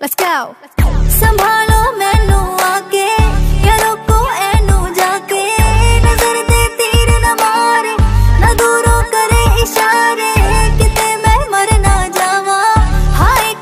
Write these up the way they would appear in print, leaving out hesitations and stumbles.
Let's go. संभालो मैनू आके या रोको ऐनू जाके नजर दे तीर न मारे न दूरों करे इशारे किते मैं मर ना जावा हाय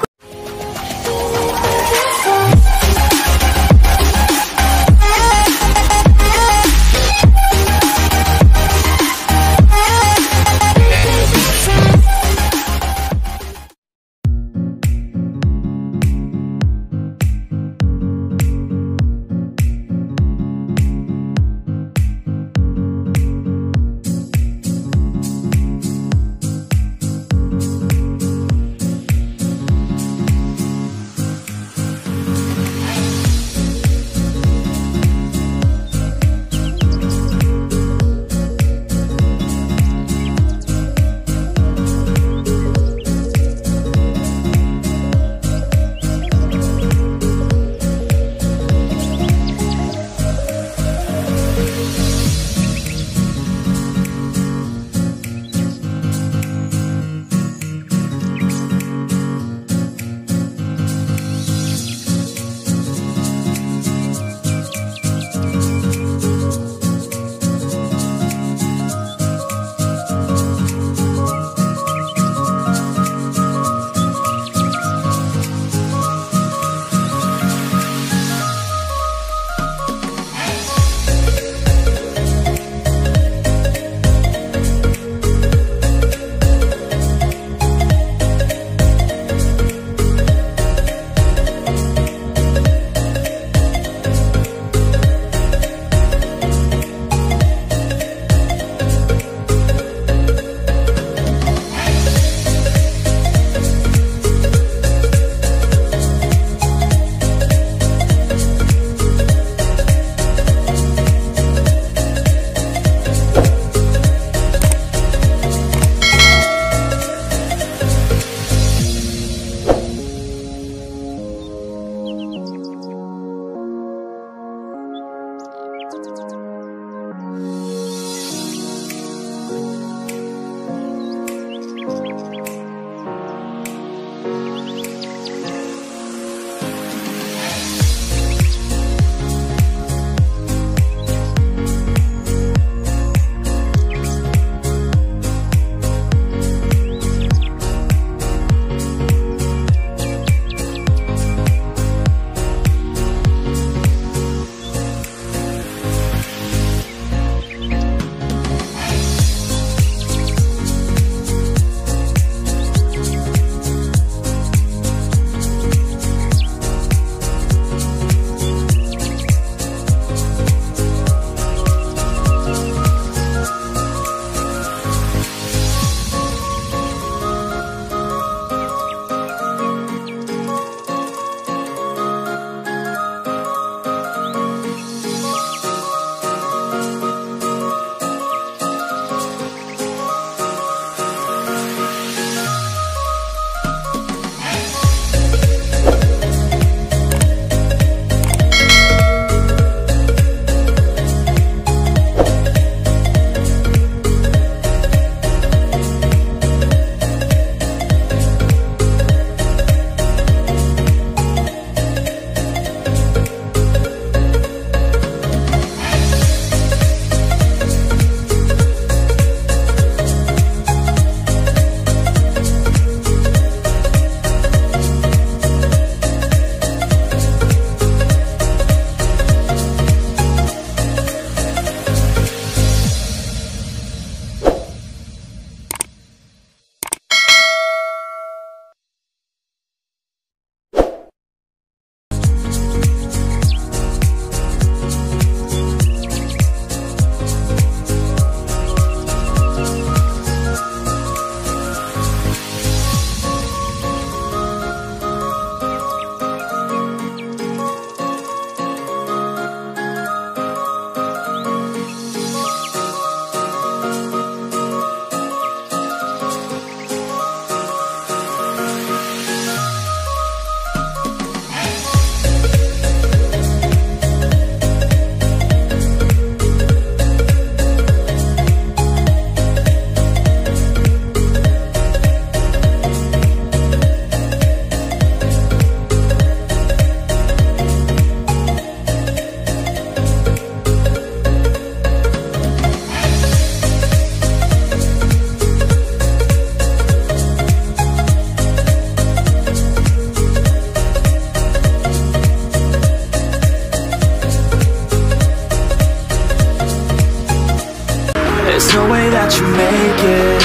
that you make it,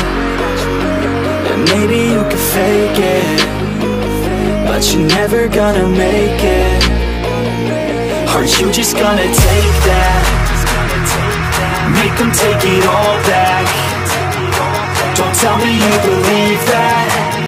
and maybe you can fake it, but you're never gonna make it. Aren't you just gonna take that? Make them take it all back. Don't tell me you believe that.